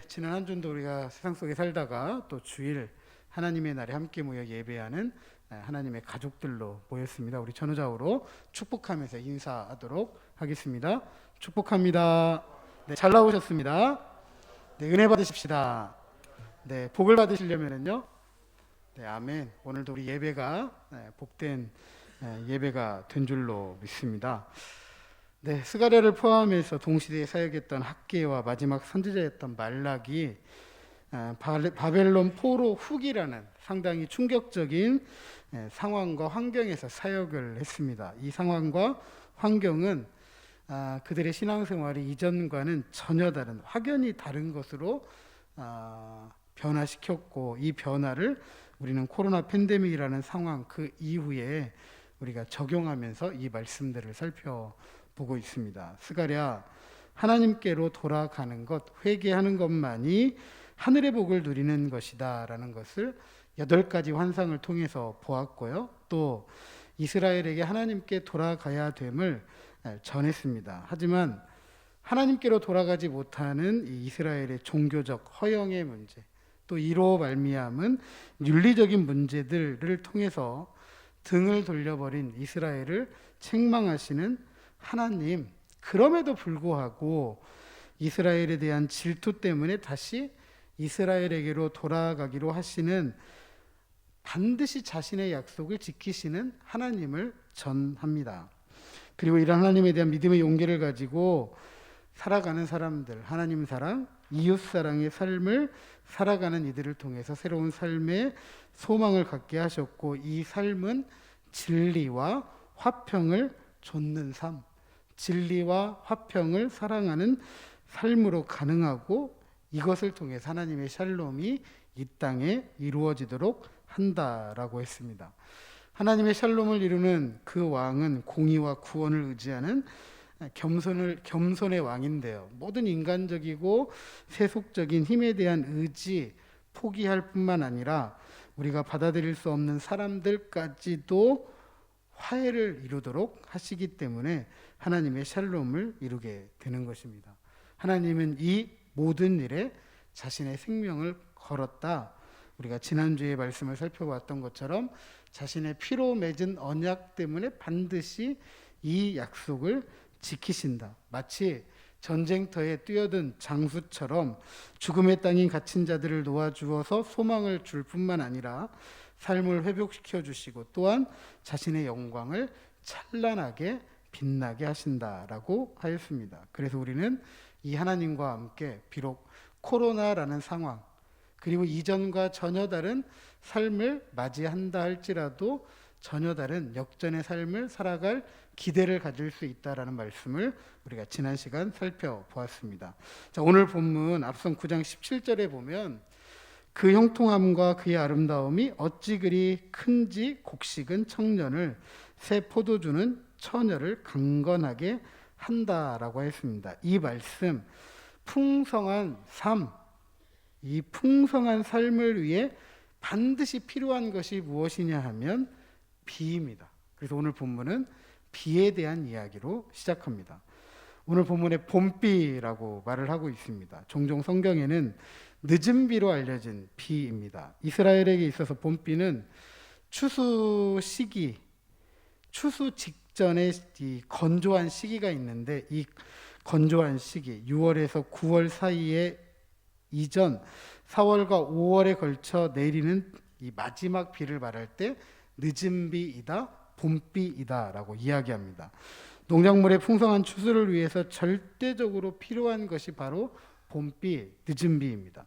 지난 한 주도 우리가 세상 속에 살다가 또 주일 하나님의 날에 함께 모여 예배하는 하나님의 가족들로 모였습니다. 우리 전우좌우로 축복하면서 인사하도록 하겠습니다. 축복합니다. 네, 잘 나오셨습니다. 네, 은혜 받으십시다. 네, 복을 받으시려면은요. 네, 아멘. 오늘도 우리 예배가 복된 예배가 된 줄로 믿습니다. 네, 스가랴를 포함해서 동시대에 사역했던 학개와 마지막 선지자였던 말라기, 바벨론 포로 후기라는 상당히 충격적인 상황과 환경에서 사역을 했습니다. 이 상황과 환경은 그들의 신앙생활이 이전과는 전혀 다른, 확연히 다른 것으로 변화시켰고, 이 변화를 우리는 코로나 팬데믹이라는 상황 그 이후에 우리가 적용하면서 이 말씀들을 살펴보고 있습니다. 스가랴, 하나님께로 돌아가는 것, 회개하는 것만이 하늘의 복을 누리는 것이다 라는 것을 8가지 환상을 통해서 보았고요. 또 이스라엘에게 하나님께 돌아가야 됨을 전했습니다. 하지만 하나님께로 돌아가지 못하는 이 이스라엘의 종교적 허영의 문제, 또 이로 말미암은 윤리적인 문제들을 통해서 등을 돌려버린 이스라엘을 책망하시는 하나님, 그럼에도 불구하고 이스라엘에 대한 질투 때문에 다시 이스라엘에게로 돌아가기로 하시는, 반드시 자신의 약속을 지키시는 하나님을 전합니다. 그리고 이런 하나님에 대한 믿음의 용기를 가지고 살아가는 사람들, 하나님 사랑, 이웃 사랑의 삶을 살아가는 이들을 통해서 새로운 삶의 소망을 갖게 하셨고, 이 삶은 진리와 화평을 좇는 삶, 진리와 화평을 사랑하는 삶으로 가능하고, 이것을 통해서 하나님의 샬롬이 이 땅에 이루어지도록 한다라고 했습니다. 하나님의 샬롬을 이루는 그 왕은 공의와 구원을 의지하는 겸손의 왕인데요. 모든 인간적이고 세속적인 힘에 대한 의지 포기할 뿐만 아니라 우리가 받아들일 수 없는 사람들까지도 화해를 이루도록 하시기 때문에 하나님의 샬롬을 이루게 되는 것입니다. 하나님은 이 모든 일에 자신의 생명을 걸었다. 우리가 지난주에 말씀을 살펴봤던 것처럼 자신의 피로 맺은 언약 때문에 반드시 이 약속을 지키신다. 마치 전쟁터에 뛰어든 장수처럼 죽음의 땅인 갇힌 자들을 놓아주어서 소망을 줄 뿐만 아니라 삶을 회복시켜 주시고, 또한 자신의 영광을 찬란하게 빛나게 하신다라고 하였습니다. 그래서 우리는 이 하나님과 함께 비록 코로나라는 상황, 그리고 이전과 전혀 다른 삶을 맞이한다 할지라도 전혀 다른 역전의 삶을 살아갈 기대를 가질 수 있다라는 말씀을 우리가 지난 시간 살펴보았습니다. 자, 오늘 본문 앞선 9장 17절에 보면 그 형통함과 그의 아름다움이 어찌 그리 큰지 곡식은 청년을, 새 포도주는 처녀를 강건하게 한다라고 했습니다. 이 말씀, 풍성한 삶, 이 풍성한 삶을 위해 반드시 필요한 것이 무엇이냐 하면 비입니다. 그래서 오늘 본문은 비에 대한 이야기로 시작합니다. 오늘 본문에 봄비라고 말을 하고 있습니다. 종종 성경에는 늦은 비로 알려진 비입니다. 이스라엘에게 있어서 봄비는 추수 시기, 추수 직전에 이 건조한 시기가 있는데, 이 건조한 시기 6월에서 9월 사이에 이전 4월과 5월에 걸쳐 내리는 이 마지막 비를 말할 때 늦은 비이다, 봄비이다 라고 이야기합니다. 농작물의 풍성한 추수를 위해서 절대적으로 필요한 것이 바로 봄비, 늦은 비입니다.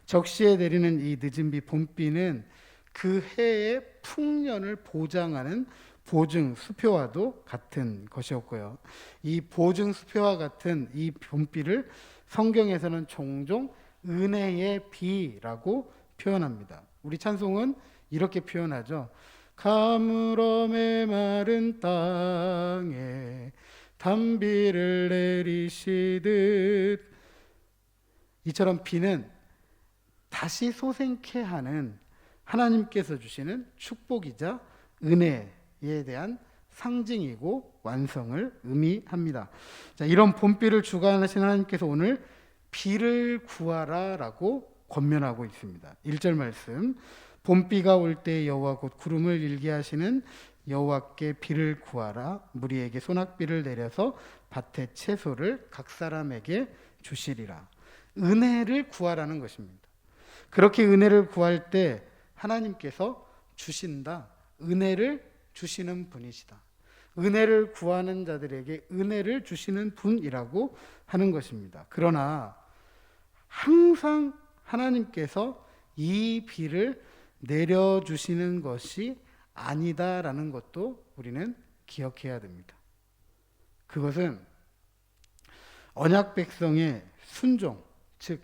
적시에 내리는 이 늦은 비, 봄비는 그 해의 풍년을 보장하는 보증 수표와도 같은 것이었고요. 이 보증 수표와 같은 이 봄비를 성경에서는 종종 은혜의 비라고 표현합니다. 우리 찬송은 이렇게 표현하죠. 가물어 메마른 땅에 단비를 내리시듯. 이처럼 비는 다시 솟생케 하는 하나님께서 주시는 축복이자 은혜에 대한 상징이고 완성을 의미합니다. 자, 이런 봄비를 주관하신 하나님께서 오늘 비를 구하라라고 권면하고 있습니다. 1절 말씀, 봄비가 올 때 여호와 곧 구름을 일게 하시는 여호와께 비를 구하라. 무리에게 소낙비를 내려서 밭의 채소를 각 사람에게 주시리라. 은혜를 구하라는 것입니다. 그렇게 은혜를 구할 때 하나님께서 주신다. 은혜를 주시는 분이시다. 은혜를 구하는 자들에게 은혜를 주시는 분이라고 하는 것입니다. 그러나 항상 하나님께서 이 비를 내려주시는 것이 아니다라는 것도 우리는 기억해야 됩니다. 그것은 언약 백성의 순종, 즉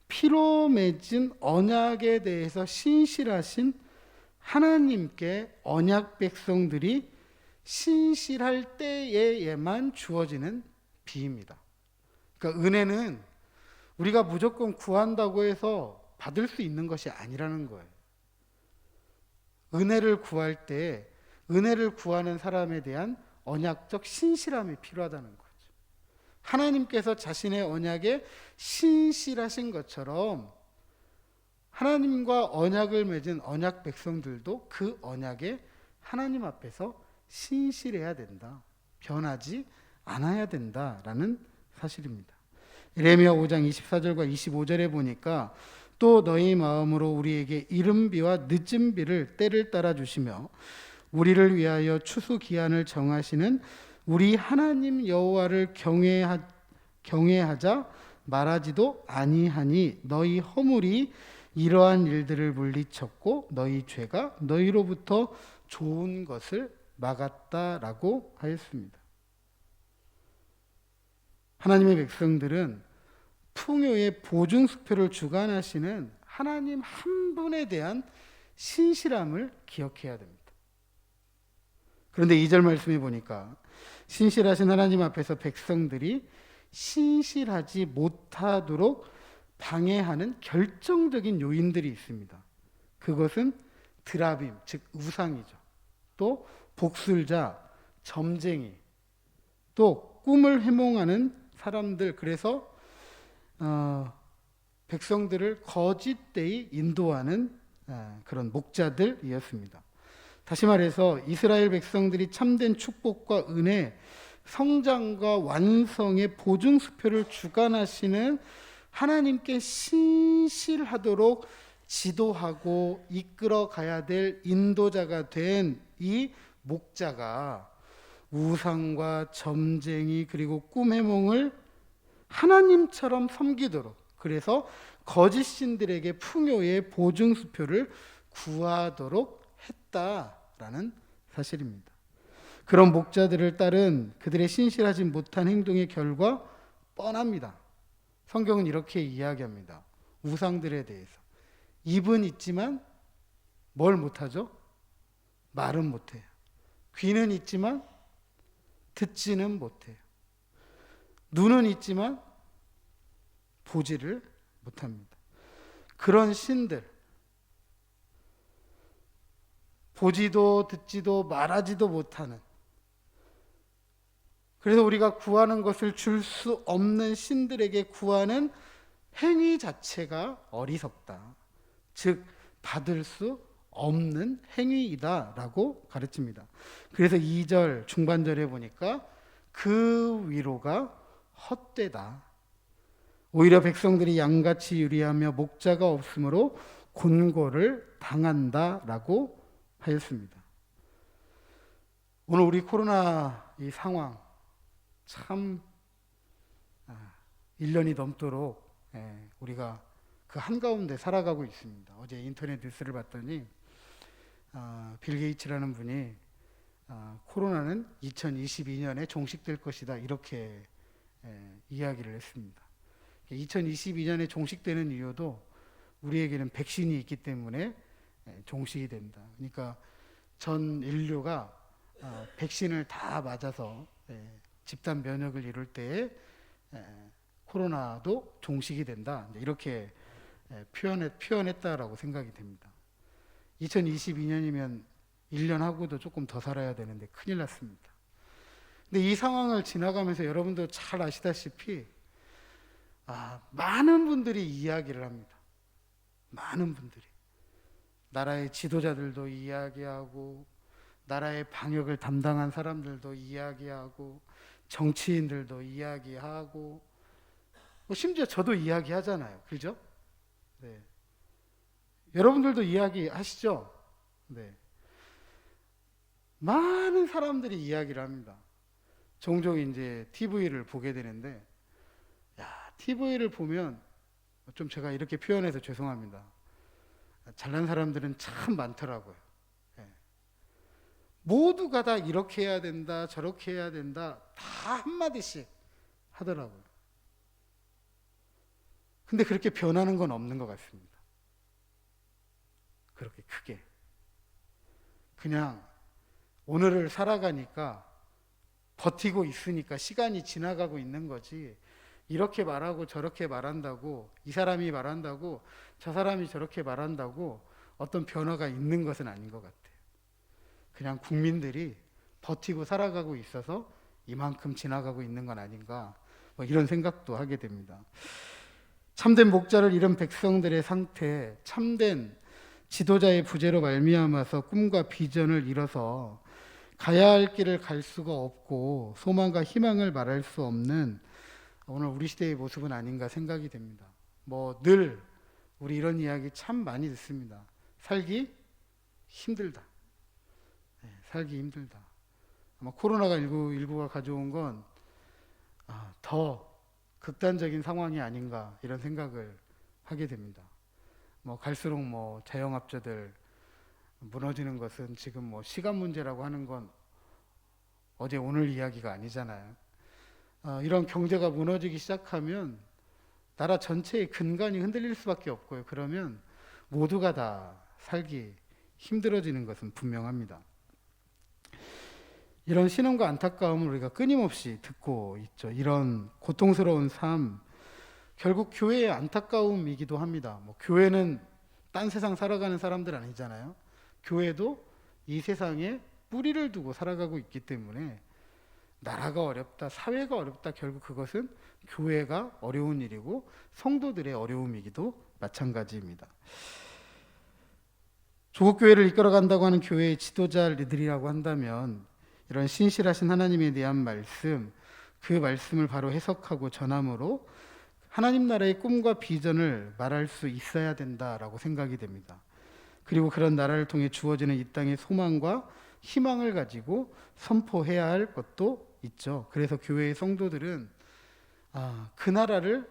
피로 맺은 언약에 대해서 신실하신 하나님께 언약 백성들이 신실할 때에만 주어지는 비입니다. 그러니까 은혜는 우리가 무조건 구한다고 해서 받을 수 있는 것이 아니라는 거예요. 은혜를 구할 때 은혜를 구하는 사람에 대한 언약적 신실함이 필요하다는 거죠. 하나님께서 자신의 언약에 신실하신 것처럼 하나님과 언약을 맺은 언약 백성들도 그 언약에 하나님 앞에서 신실해야 된다. 변하지 않아야 된다라는 사실입니다. 예레미야 5장 24절과 25절에 보니까 또 너희 마음으로 우리에게 이른 비와 늦은 비를 때를 따라 주시며 우리를 위하여 추수 기한을 정하시는 우리 하나님 여호와를 경외하자 말하지도 아니하니 너희 허물이 이러한 일들을 물리쳤고 너희 죄가 너희로부터 좋은 것을 막았다라고 하였습니다. 하나님의 백성들은 풍요의 보증수표를 주관하시는 하나님 한 분에 대한 신실함을 기억해야 됩니다. 그런데 2절 말씀에 보니까 신실하신 하나님 앞에서 백성들이 신실하지 못하도록 방해하는 결정적인 요인들이 있습니다. 그것은 드라빔, 즉 우상이죠. 또 복술자, 점쟁이, 또 꿈을 해몽하는 사람들, 그래서 백성들을 거짓되이 인도하는 그런 목자들이었습니다. 다시 말해서 이스라엘 백성들이 참된 축복과 은혜, 성장과 완성의 보증수표를 주관하시는 하나님께 신실하도록 지도하고 이끌어 가야 될 인도자가 된 이 목자가 우상과 점쟁이 그리고 꿈해몽을 하나님처럼 섬기도록, 그래서 거짓 신들에게 풍요의 보증수표를 구하도록 했다라는 사실입니다. 그런 목자들을 따른 그들의 신실하지 못한 행동의 결과 뻔합니다. 성경은 이렇게 이야기합니다. 우상들에 대해서 입은 있지만 뭘 못하죠? 말은 못해요. 귀는 있지만 듣지는 못해요. 눈은 있지만 보지를 못합니다. 그런 신들, 보지도 듣지도 말하지도 못하는, 그래서 우리가 구하는 것을 줄 수 없는 신들에게 구하는 행위 자체가 어리석다. 즉 받을 수 없는 행위이다라고 가르칩니다. 그래서 2절 중반절에 보니까 그 위로가 헛되다. 오히려 백성들이 양같이 유리하며 목자가 없으므로 곤고를 당한다라고 하였습니다. 오늘 우리 코로나 이 상황 참 1년이 넘도록 우리가 그 한가운데 살아가고 있습니다. 어제 인터넷 뉴스를 봤더니 빌 게이츠라는 분이 코로나는 2022년에 종식될 것이다 이렇게 이야기를 했습니다. 2022년에 종식되는 이유도 우리에게는 백신이 있기 때문에 종식이 된다. 그러니까 전 인류가 백신을 다 맞아서 집단 면역을 이룰 때에 코로나도 종식이 된다. 이렇게 표현했다라고 생각이 됩니다. 2022년이면 1년하고도 조금 더 살아야 되는데 큰일 났습니다. 근데 이 상황을 지나가면서 여러분도 잘 아시다시피 많은 분들이 이야기를 합니다. 많은 분들이. 나라의 지도자들도 이야기하고, 나라의 방역을 담당한 사람들도 이야기하고, 정치인들도 이야기하고, 심지어 저도 이야기하잖아요. 그죠? 네. 여러분들도 이야기하시죠? 네. 많은 사람들이 이야기를 합니다. 종종 이제 TV를 보게 되는데, TV를 보면 좀 제가 이렇게 표현해서 죄송합니다. 잘난 사람들은 참 많더라고요. 네. 모두가 다 이렇게 해야 된다, 저렇게 해야 된다, 다 한마디씩 하더라고요. 근데 그렇게 변하는 건 없는 것 같습니다. 그렇게 크게. 그냥 오늘을 살아가니까 버티고 있으니까 시간이 지나가고 있는 거지, 이렇게 말하고 저렇게 말한다고, 이 사람이 말한다고 저 사람이 저렇게 말한다고 어떤 변화가 있는 것은 아닌 것 같아요. 그냥 국민들이 버티고 살아가고 있어서 이만큼 지나가고 있는 건 아닌가, 이런 생각도 하게 됩니다. 참된 목자를 잃은 백성들의 상태, 참된 지도자의 부재로 말미암아서 꿈과 비전을 잃어서 가야 할 길을 갈 수가 없고 소망과 희망을 말할 수 없는 오늘 우리 시대의 모습은 아닌가 생각이 됩니다. 늘 우리 이런 이야기 참 많이 듣습니다. 살기 힘들다. 네, 살기 힘들다. 아마 코로나19가 가져온 건 더 극단적인 상황이 아닌가 이런 생각을 하게 됩니다. 갈수록 자영업자들 무너지는 것은 지금 시간 문제라고 하는 건 어제 오늘 이야기가 아니잖아요. 이런 경제가 무너지기 시작하면 나라 전체의 근간이 흔들릴 수밖에 없고요. 그러면 모두가 다 살기 힘들어지는 것은 분명합니다. 이런 신음과 안타까움을 우리가 끊임없이 듣고 있죠. 이런 고통스러운 삶, 결국 교회의 안타까움이기도 합니다. 교회는 딴 세상 살아가는 사람들 아니잖아요. 교회도 이 세상에 뿌리를 두고 살아가고 있기 때문에 나라가 어렵다, 사회가 어렵다, 결국 그것은 교회가 어려운 일이고 성도들의 어려움이기도 마찬가지입니다. 조국교회를 이끌어간다고 하는 교회의 지도자들이라고 한다면 이런 신실하신 하나님에 대한 말씀, 그 말씀을 바로 해석하고 전함으로 하나님 나라의 꿈과 비전을 말할 수 있어야 된다라고 생각이 됩니다. 그리고 그런 나라를 통해 주어지는 이 땅의 소망과 희망을 가지고 선포해야 할 것도 있죠. 그래서 교회의 성도들은 그 나라를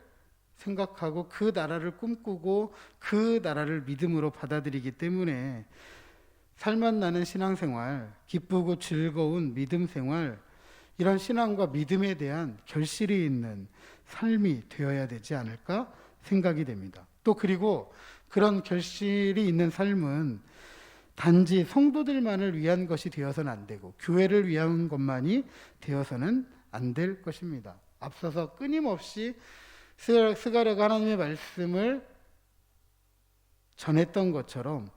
생각하고 그 나라를 꿈꾸고 그 나라를 믿음으로 받아들이기 때문에 살맛 나는 신앙생활, 기쁘고 즐거운 믿음 생활, 이런 신앙과 믿음에 대한 결실이 있는 삶이 되어야 되지 않을까 생각이 됩니다. 또 그리고 그런 결실이 있는 삶은 단지 성도들만을 위한 것이 되어서는 안 되고 교회를 위한 것만이 되어서는 안 될 것입니다. 앞서서 끊임없이 스가랴가 하나님의 말씀을 전했던 것처럼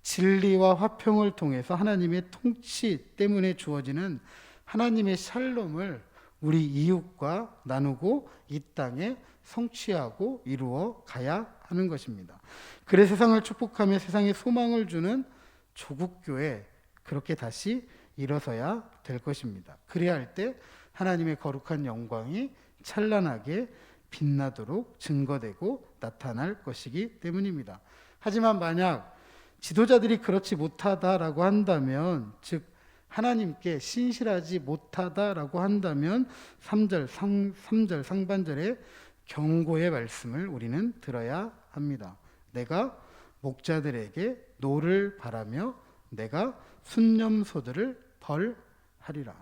진리와 화평을 통해서 하나님의 통치 때문에 주어지는 하나님의 샬롬을 우리 이웃과 나누고 이 땅에 성취하고 이루어 가야 하는 것입니다. 그래서 세상을 축복하며 세상에 소망을 주는 조국교회, 그렇게 다시 일어서야 될 것입니다. 그래야 할 때 하나님의 거룩한 영광이 찬란하게 빛나도록 증거되고 나타날 것이기 때문입니다. 하지만 만약 지도자들이 그렇지 못하다라고 한다면, 즉 하나님께 신실하지 못하다라고 한다면 3절 상반절의 경고의 말씀을 우리는 들어야 합니다. 내가 목자들에게 노를 바라며 내가 순념소들을 벌하리라.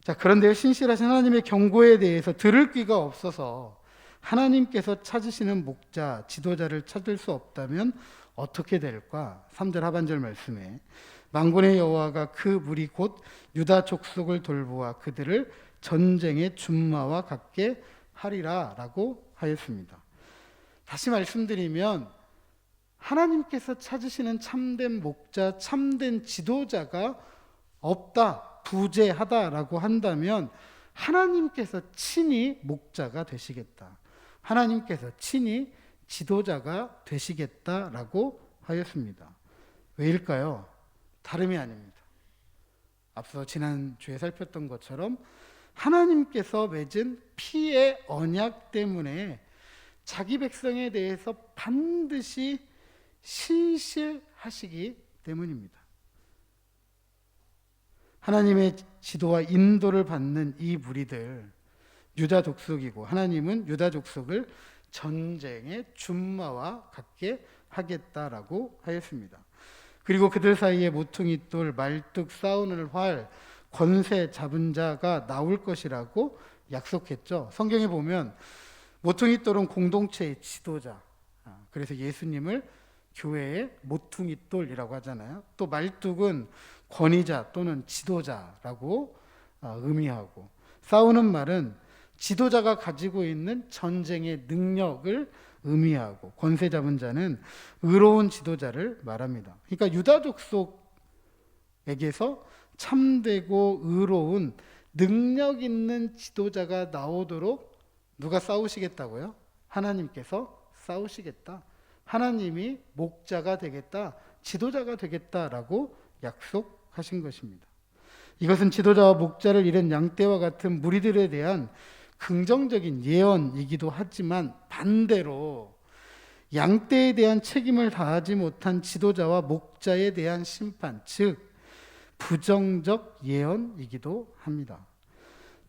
자, 그런데 신실하신 하나님의 경고에 대해서 들을 귀가 없어서 하나님께서 찾으시는 목자, 지도자를 찾을 수 없다면 어떻게 될까? 3절 하반절 말씀에 만군의 여호와가 그 무리 곧 유다 족속을 돌보아 그들을 전쟁의 준마와 같게 하리라 라고 하였습니다. 다시 말씀드리면 하나님께서 찾으시는 참된 목자, 참된 지도자가 없다, 부재하다라고 한다면 하나님께서 친히 목자가 되시겠다. 하나님께서 친히 지도자가 되시겠다라고 하였습니다. 왜일까요? 다름이 아닙니다. 앞서 지난주에 살폈던 것처럼 하나님께서 맺은 피의 언약 때문에 자기 백성에 대해서 반드시 신실하시기 때문입니다. 하나님의 지도와 인도를 받는 이 무리들, 유다 족속이고 하나님은 유다 족속을 전쟁의 준마와 같게 하겠다라고 하였습니다. 그리고 그들 사이에 모퉁이 돌, 말뚝, 싸우는 활, 권세 잡은 자가 나올 것이라고 약속했죠. 성경에 보면 모퉁이 돌은 공동체의 지도자, 그래서 예수님을 교회의 모퉁이 돌이라고 하잖아요. 또 말뚝은 권위자 또는 지도자라고 의미하고, 싸우는 말은 지도자가 가지고 있는 전쟁의 능력을 의미하고, 권세 잡은 자는 의로운 지도자를 말합니다. 그러니까 유다 족속에게서 참되고 의로운 능력 있는 지도자가 나오도록 누가 싸우시겠다고요? 하나님께서 싸우시겠다. 하나님이 목자가 되겠다, 지도자가 되겠다라고 약속하신 것입니다. 이것은 지도자와 목자를 잃은 양떼와 같은 무리들에 대한 긍정적인 예언이기도 하지만, 반대로 양떼에 대한 책임을 다하지 못한 지도자와 목자에 대한 심판, 즉 부정적 예언이기도 합니다.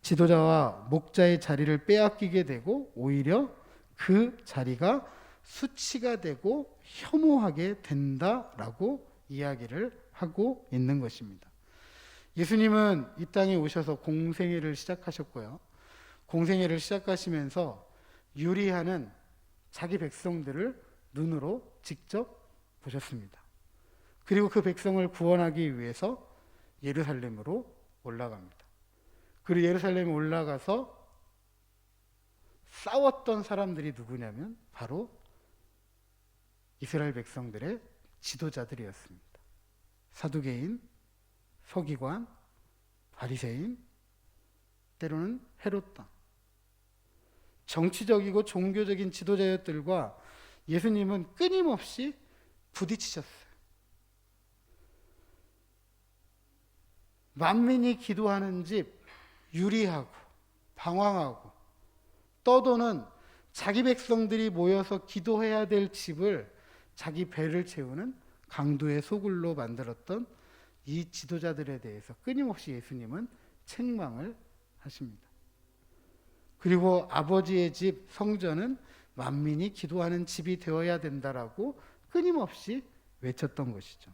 지도자와 목자의 자리를 빼앗기게 되고 오히려 그 자리가 수치가 되고 혐오하게 된다라고 이야기를 하고 있는 것입니다. 예수님은 이 땅에 오셔서 공생애를 시작하셨고요. 공생애를 시작하시면서 유리하는 자기 백성들을 눈으로 직접 보셨습니다. 그리고 그 백성을 구원하기 위해서 예루살렘으로 올라갑니다. 그리고 예루살렘에 올라가서 싸웠던 사람들이 누구냐면 바로 이스라엘 백성들의 지도자들이었습니다. 사두개인, 서기관, 바리새인, 때로는 헤롯당, 정치적이고 종교적인 지도자들과 예수님은 끊임없이 부딪히셨어요. 만민이 기도하는 집 유리하고 방황하고 떠도는 자기 백성들이 모여서 기도해야 될 집을 자기 배를 채우는 강도의 소굴로 만들었던 이 지도자들에 대해서 끊임없이 예수님은 책망을 하십니다. 그리고 아버지의 집 성전은 만민이 기도하는 집이 되어야 된다라고 끊임없이 외쳤던 것이죠.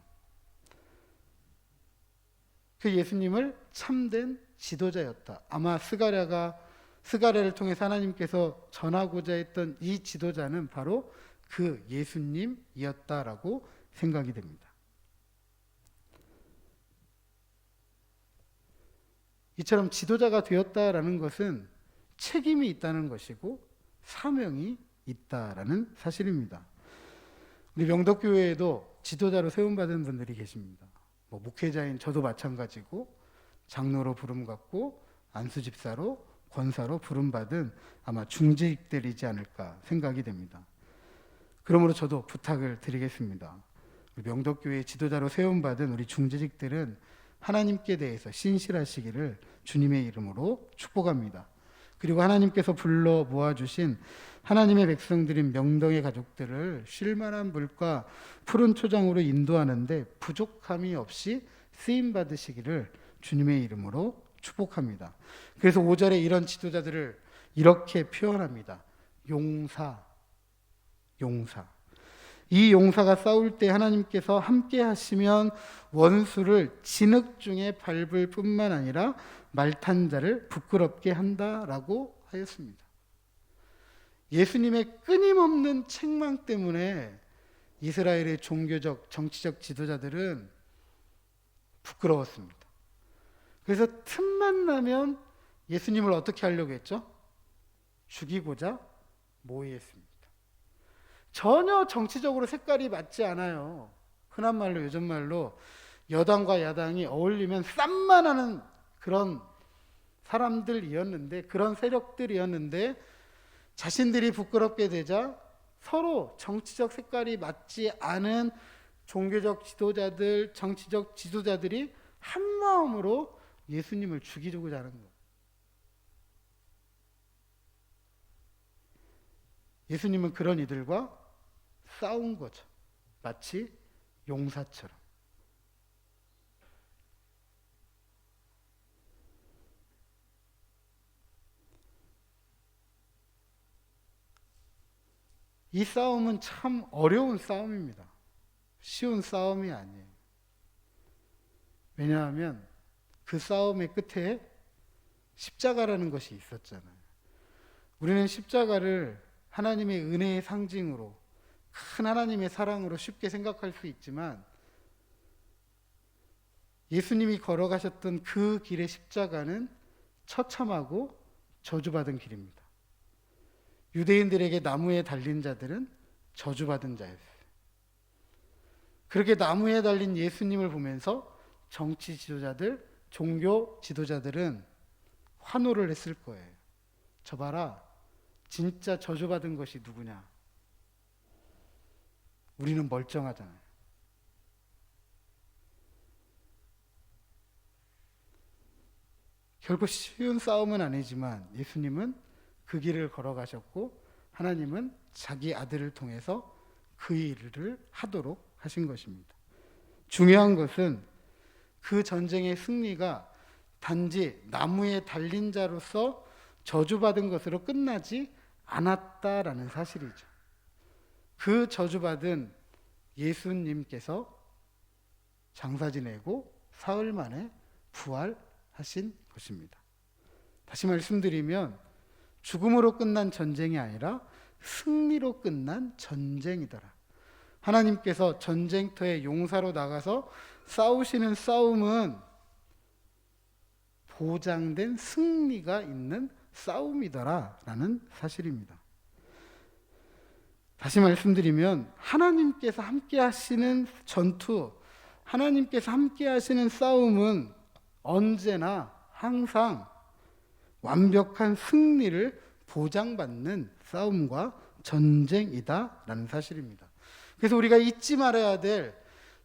그 예수님을 참된 지도자였다. 아마 스가랴를 통해서 하나님께서 전하고자 했던 이 지도자는 바로 그 예수님이었다라고 생각이 됩니다. 이처럼 지도자가 되었다라는 것은 책임이 있다는 것이고 사명이 있다라는 사실입니다. 우리 명덕교회에도 지도자로 세움받은 분들이 계십니다. 목회자인 저도 마찬가지고 장로로 부름받고 안수집사로 권사로 부름받은 아마 중직들이지 않을까 생각이 됩니다. 그러므로 저도 부탁을 드리겠습니다. 우리 명덕교회 지도자로 세움받은 우리 중직들은 하나님께 대해서 신실하시기를 주님의 이름으로 축복합니다. 그리고 하나님께서 불러 모아주신 하나님의 백성들인 명동의 가족들을 쉴만한 물과 푸른 초장으로 인도하는데 부족함이 없이 쓰임받으시기를 주님의 이름으로 축복합니다. 그래서 5절에 이런 지도자들을 이렇게 표현합니다. 용사. 이 용사가 싸울 때 하나님께서 함께 하시면 원수를 진흙 중에 밟을 뿐만 아니라 말탄 자를 부끄럽게 한다라고 하였습니다. 예수님의 끊임없는 책망 때문에 이스라엘의 종교적, 정치적 지도자들은 부끄러웠습니다. 그래서 틈만 나면 예수님을 어떻게 하려고 했죠? 죽이고자 모의했습니다. 전혀 정치적으로 색깔이 맞지 않아요. 흔한 말로, 요즘 말로 여당과 야당이 어울리면 쌈만 하는 그런 사람들이었는데, 그런 세력들이었는데 자신들이 부끄럽게 되자 서로 정치적 색깔이 맞지 않은 종교적 지도자들, 정치적 지도자들이 한 마음으로 예수님을 죽이려고 하는 거예요. 예수님은 그런 이들과 싸운 거죠. 마치 용사처럼. 이 싸움은 참 어려운 싸움입니다. 쉬운 싸움이 아니에요. 왜냐하면 그 싸움의 끝에 십자가라는 것이 있었잖아요. 우리는 십자가를 하나님의 은혜의 상징으로, 큰 하나님의 사랑으로 쉽게 생각할 수 있지만 예수님이 걸어가셨던 그 길의 십자가는 처참하고 저주받은 길입니다. 유대인들에게 나무에 달린 자들은 저주받은 자였어요. 그렇게 나무에 달린 예수님을 보면서 정치 지도자들, 종교 지도자들은 환호를 했을 거예요. 저 봐라, 진짜 저주받은 것이 누구냐? 우리는 멀쩡하잖아요. 결국 쉬운 싸움은 아니지만 예수님은 그 길을 걸어가셨고 하나님은 자기 아들을 통해서 그 일을 하도록 하신 것입니다. 중요한 것은 그 전쟁의 승리가 단지 나무에 달린 자로서 저주받은 것으로 끝나지 않았다라는 사실이죠. 그 저주받은 예수님께서 장사 지내고 사흘 만에 부활하신 것입니다. 다시 말씀드리면 죽음으로 끝난 전쟁이 아니라 승리로 끝난 전쟁이더라. 하나님께서 전쟁터에 용사로 나가서 싸우시는 싸움은 보장된 승리가 있는 싸움이더라라는 사실입니다. 다시 말씀드리면 하나님께서 함께 하시는 전투, 하나님께서 함께 하시는 싸움은 언제나 항상 완벽한 승리를 보장받는 싸움과 전쟁이다라는 사실입니다. 그래서 우리가 잊지 말아야 될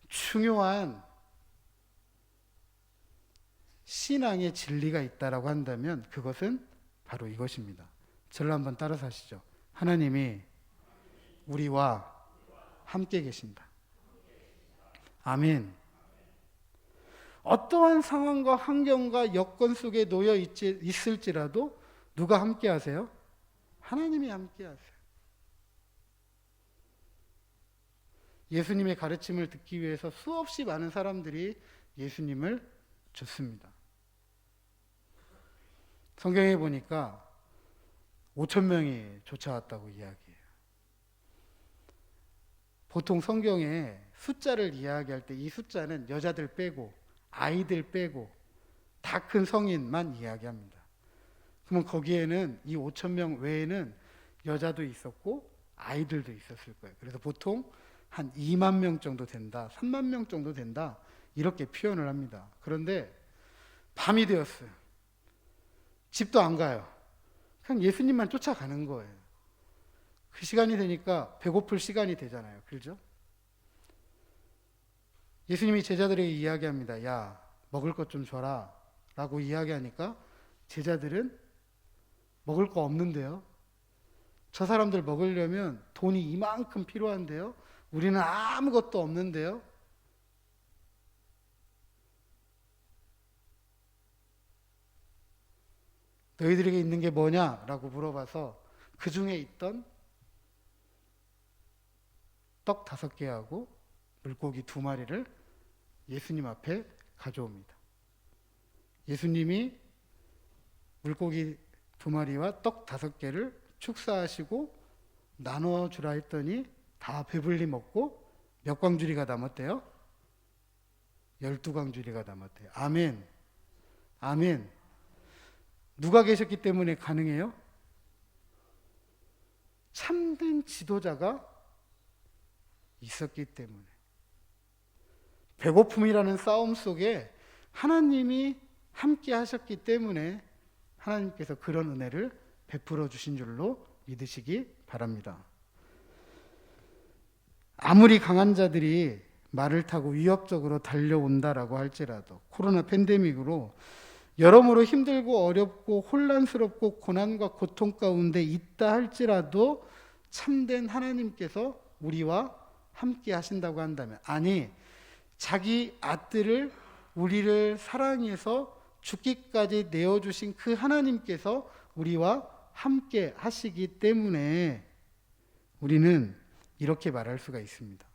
중요한 신앙의 진리가 있다라고 한다면 그것은 바로 이것입니다. 저를 한번 따라서 하시죠. 하나님이 우리와 함께 계신다. 아멘. 어떠한 상황과 환경과 여건 속에 놓여 있을지라도 누가 함께 하세요? 하나님이 함께 하세요. 예수님의 가르침을 듣기 위해서 수없이 많은 사람들이 예수님을 줬습니다. 성경에 보니까 5,000명이 쫓아왔다고 이야기해요. 보통 성경에 숫자를 이야기할 때 이 숫자는 여자들 빼고 아이들 빼고 다 큰 성인만 이야기합니다. 그러면 거기에는 이 5,000명 외에는 여자도 있었고 아이들도 있었을 거예요. 그래서 보통 한 2만 명 정도 된다, 3만 명 정도 된다 이렇게 표현을 합니다. 그런데 밤이 되었어요. 집도 안 가요. 그냥 예수님만 쫓아가는 거예요. 그 시간이 되니까 배고플 시간이 되잖아요. 그렇죠? 예수님이 제자들에게 이야기합니다. 야, 먹을 것 좀 줘라 라고 이야기하니까 제자들은 먹을 거 없는데요. 저 사람들 먹으려면 돈이 이만큼 필요한데요. 우리는 아무것도 없는데요. 너희들에게 있는 게 뭐냐? 라고 물어봐서 그 중에 있던 떡 5개하고 물고기 2마리를 예수님 앞에 가져옵니다. 예수님이 물고기 2마리와 떡 5개를 축사하시고 나눠주라 했더니 다 배불리 먹고 몇 광주리가 남았대요? 12광주리가 남았대요. 아멘. 아멘. 누가 계셨기 때문에 가능해요? 참된 지도자가 있었기 때문에. 배고픔이라는 싸움 속에 하나님이 함께 하셨기 때문에 하나님께서 그런 은혜를 베풀어 주신 줄로 믿으시기 바랍니다. 아무리 강한 자들이 말을 타고 위협적으로 달려온다라고 할지라도 코로나 팬데믹으로 여러모로 힘들고 어렵고 혼란스럽고 고난과 고통 가운데 있다 할지라도 참된 하나님께서 우리와 함께 하신다고 한다면, 아니 자기 아들을 우리를 사랑해서 죽기까지 내어주신 그 하나님께서 우리와 함께 하시기 때문에 우리는 이렇게 말할 수가 있습니다.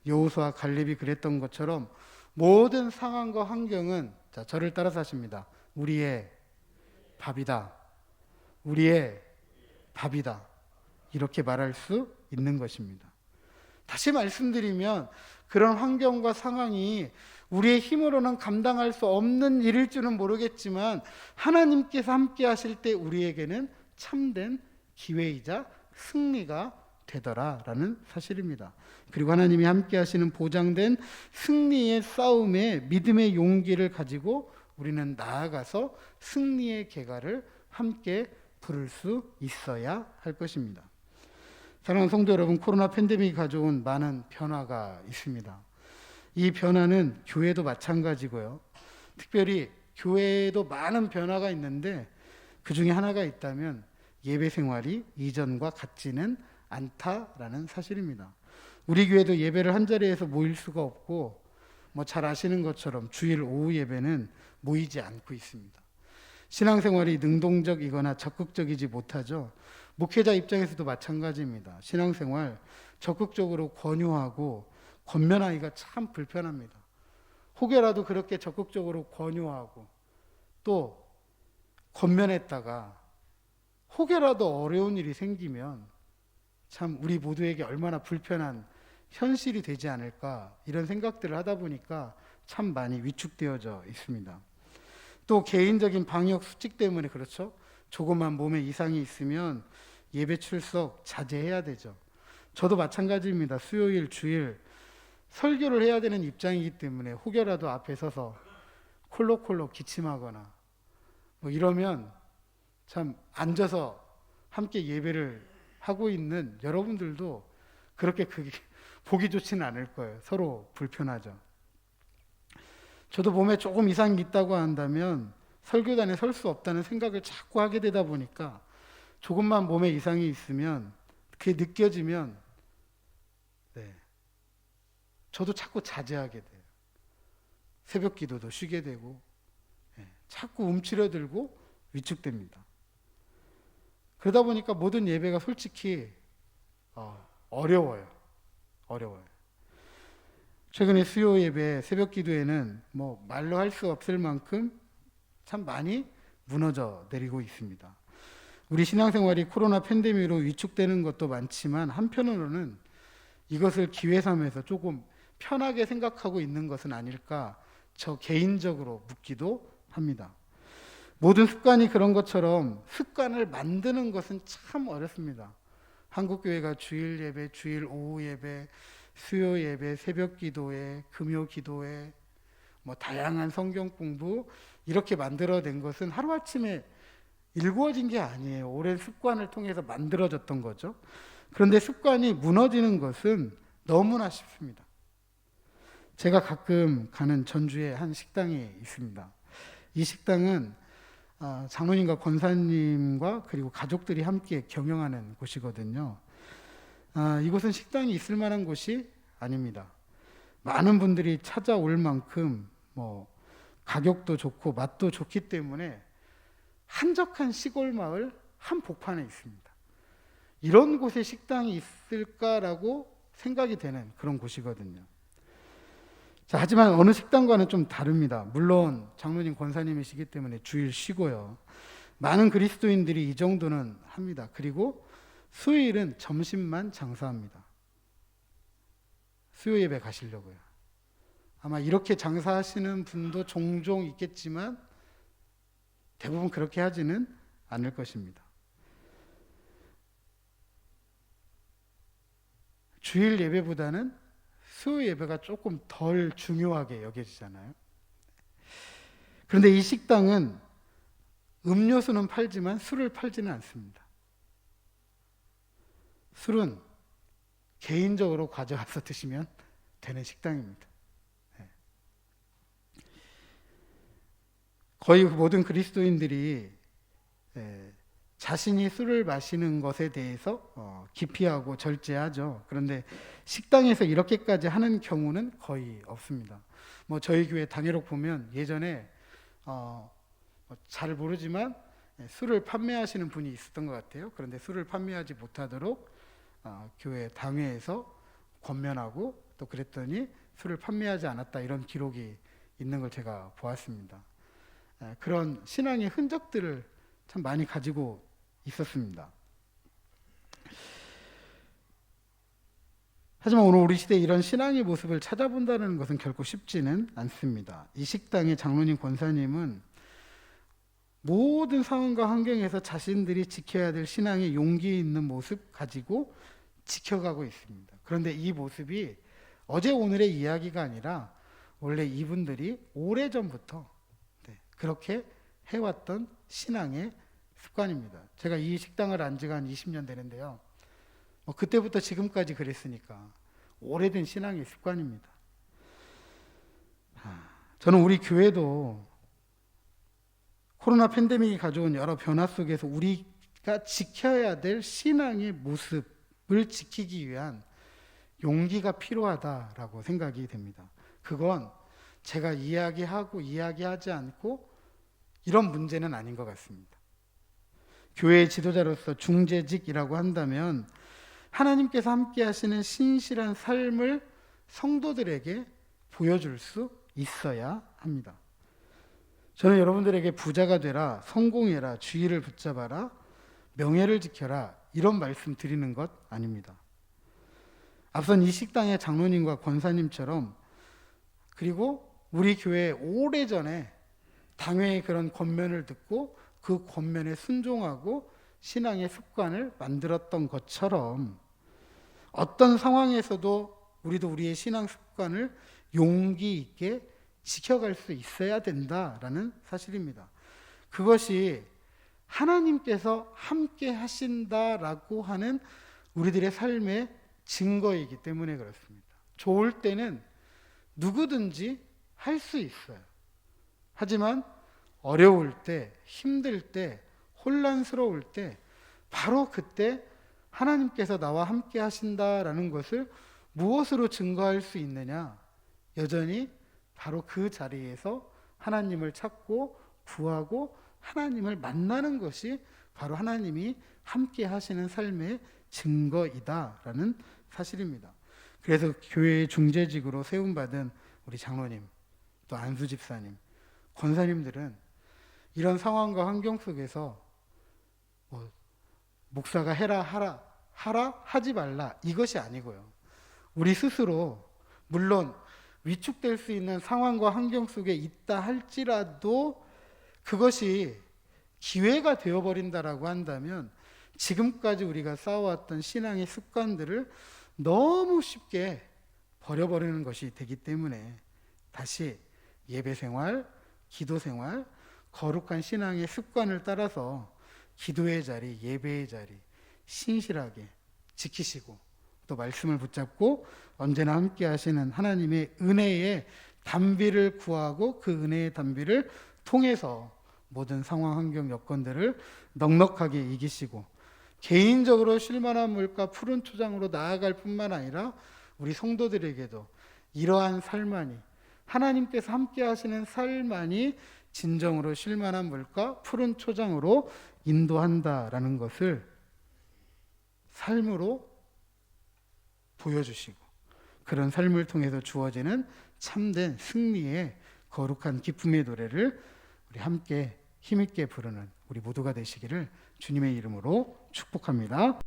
여호수아 갈렙이 그랬던 것처럼 모든 상황과 환경은, 자, 저를 따라서 하십니다. 우리의 밥이다. 우리의 밥이다. 이렇게 말할 수 있는 것입니다. 다시 말씀드리면 그런 환경과 상황이 우리의 힘으로는 감당할 수 없는 일일 줄은 모르겠지만 하나님께서 함께 하실 때 우리에게는 참된 기회이자 승리가 되더라라는 사실입니다. 그리고 하나님이 함께 하시는 보장된 승리의 싸움에 믿음의 용기를 가지고 우리는 나아가서 승리의 계가를 함께 부를 수 있어야 할 것입니다. 사랑하는 성도 여러분, 코로나 팬데믹이 가져온 많은 변화가 있습니다. 이 변화는 교회도 마찬가지고요. 특별히 교회에도 많은 변화가 있는데 그 중에 하나가 있다면 예배 생활이 이전과 같지는 않다라는 사실입니다. 우리 교회도 예배를 한 자리에서 모일 수가 없고 잘 아시는 것처럼 주일 오후 예배는 모이지 않고 있습니다. 신앙생활이 능동적이거나 적극적이지 못하죠. 목회자 입장에서도 마찬가지입니다. 신앙생활 적극적으로 권유하고 권면하기가 참 불편합니다. 혹여라도 그렇게 적극적으로 권유하고 또 권면했다가 혹여라도 어려운 일이 생기면 참 우리 모두에게 얼마나 불편한 현실이 되지 않을까, 이런 생각들을 하다 보니까 참 많이 위축되어져 있습니다. 또 개인적인 방역 수칙 때문에 그렇죠. 조그만 몸에 이상이 있으면 예배 출석 자제해야 되죠. 저도 마찬가지입니다. 수요일, 주일 설교를 해야 되는 입장이기 때문에 혹여라도 앞에 서서 콜록콜록 기침하거나 이러면 참 앉아서 함께 예배를 하고 있는 여러분들도 그렇게 보기 좋지는 않을 거예요. 서로 불편하죠. 저도 몸에 조금 이상이 있다고 한다면 설교단에 설 수 없다는 생각을 자꾸 하게 되다 보니까 조금만 몸에 이상이 있으면 그게 느껴지면 저도 자꾸 자제하게 돼요. 새벽 기도도 쉬게 되고 자꾸 움츠려들고 위축됩니다. 그러다 보니까 모든 예배가 솔직히 어려워요. 최근에 수요 예배, 새벽 기도에는 말로 할 수 없을 만큼 참 많이 무너져 내리고 있습니다. 우리 신앙생활이 코로나 팬데믹으로 위축되는 것도 많지만 한편으로는 이것을 기회 삼아서 조금 편하게 생각하고 있는 것은 아닐까, 저 개인적으로 묻기도 합니다. 모든 습관이 그런 것처럼 습관을 만드는 것은 참 어렵습니다. 한국교회가 주일 예배, 주일 오후 예배, 수요 예배, 새벽 기도회, 금요 기도회, 다양한 성경 공부 이렇게 만들어낸 것은 하루아침에 일구어진 게 아니에요. 오랜 습관을 통해서 만들어졌던 거죠. 그런데 습관이 무너지는 것은 너무나 쉽습니다. 제가 가끔 가는 전주에 한 식당이 있습니다. 이 식당은 장로님과 권사님과 그리고 가족들이 함께 경영하는 곳이거든요. 이곳은 식당이 있을 만한 곳이 아닙니다. 많은 분들이 찾아올 만큼 가격도 좋고 맛도 좋기 때문에 한적한 시골 마을 한복판에 있습니다. 이런 곳에 식당이 있을까라고 생각이 되는 그런 곳이거든요. 자, 하지만 어느 식당과는 좀 다릅니다. 물론 장로님 권사님이시기 때문에 주일 쉬고요. 많은 그리스도인들이 이 정도는 합니다. 그리고 수요일은 점심만 장사합니다. 수요 예배 가시려고요. 아마 이렇게 장사하시는 분도 종종 있겠지만 대부분 그렇게 하지는 않을 것입니다. 주일 예배보다는 수요 예배가 조금 덜 중요하게 여겨지잖아요. 그런데 이 식당은 음료수는 팔지만 술을 팔지는 않습니다. 술은 개인적으로 가져와서 드시면 되는 식당입니다. 네. 거의 모든 그리스도인들이 자신이 술을 마시는 것에 대해서 기피하고 절제하죠. 그런데 식당에서 이렇게까지 하는 경우는 거의 없습니다. 뭐 저희 교회 당회록 보면 예전에 잘 모르지만 술을 판매하시는 분이 있었던 것 같아요. 그런데 술을 판매하지 못하도록 교회 당회에서 권면하고 또 그랬더니 술을 판매하지 않았다, 이런 기록이 있는 걸 제가 보았습니다. 그런 신앙의 흔적들을 참 많이 가지고 있었습니다. 하지만 오늘 우리 시대에 이런 신앙의 모습을 찾아본다는 것은 결코 쉽지는 않습니다. 이 식당의 장로님, 권사님은 모든 상황과 환경에서 자신들이 지켜야 될 신앙의 용기 있는 모습 가지고 지켜가고 있습니다. 그런데 이 모습이 어제 오늘의 이야기가 아니라 원래 이분들이 오래전부터 그렇게 해왔던 신앙의 습관입니다. 제가 이 식당을 안 지가 한 20년 되는데요. 그때부터 지금까지 그랬으니까 오래된 신앙의 습관입니다. 저는 우리 교회도 코로나 팬데믹이 가져온 여러 변화 속에서 우리가 지켜야 될 신앙의 모습을 지키기 위한 용기가 필요하다라고 생각이 됩니다. 그건 제가 이야기하고 이야기하지 않고 이런 문제는 아닌 것 같습니다. 교회의 지도자로서 중재직이라고 한다면 하나님께서 함께 하시는 신실한 삶을 성도들에게 보여줄 수 있어야 합니다. 저는 여러분들에게 부자가 되라, 성공해라, 주의를 붙잡아라, 명예를 지켜라, 이런 말씀 드리는 것 아닙니다. 앞선 이 식당의 장로님과 권사님처럼, 그리고 우리 교회 오래전에 당회의 그런 권면을 듣고 그 권면에 순종하고 신앙의 습관을 만들었던 것처럼 어떤 상황에서도 우리도 우리의 신앙 습관을 용기 있게 지켜갈 수 있어야 된다라는 사실입니다. 그것이 하나님께서 함께 하신다라고 하는 우리들의 삶의 증거이기 때문에 그렇습니다. 좋을 때는 누구든지 할 수 있어요. 하지만 어려울 때, 힘들 때, 혼란스러울 때, 바로 그때 하나님께서 나와 함께 하신다라는 것을 무엇으로 증거할 수 있느냐? 여전히 바로 그 자리에서 하나님을 찾고 구하고 하나님을 만나는 것이 바로 하나님이 함께 하시는 삶의 증거이다라는 사실입니다. 그래서 교회의 중재직으로 세움받은 우리 장로님, 또 안수 집사님, 권사님들은 이런 상황과 환경 속에서 목사가 해라, 하라, 하지 말라, 이것이 아니고요. 우리 스스로 물론 위축될 수 있는 상황과 환경 속에 있다 할지라도 그것이 기회가 되어버린다라고 한다면 지금까지 우리가 쌓아왔던 신앙의 습관들을 너무 쉽게 버려버리는 것이 되기 때문에 다시 예배 생활, 기도 생활, 거룩한 신앙의 습관을 따라서 기도의 자리, 예배의 자리 신실하게 지키시고 또 말씀을 붙잡고 언제나 함께 하시는 하나님의 은혜의 단비를 구하고 그 은혜의 단비를 통해서 모든 상황, 환경, 여건들을 넉넉하게 이기시고 개인적으로 쉴만한 물가 푸른 초장으로 나아갈 뿐만 아니라 우리 성도들에게도 이러한 삶만이, 하나님께서 함께 하시는 삶만이 진정으로 쉴만한 물가 푸른 초장으로 인도한다라는 것을 삶으로 보여주시고 그런 삶을 통해서 주어지는 참된 승리의 거룩한 기쁨의 노래를 우리 함께 힘있게 부르는 우리 모두가 되시기를 주님의 이름으로 축복합니다.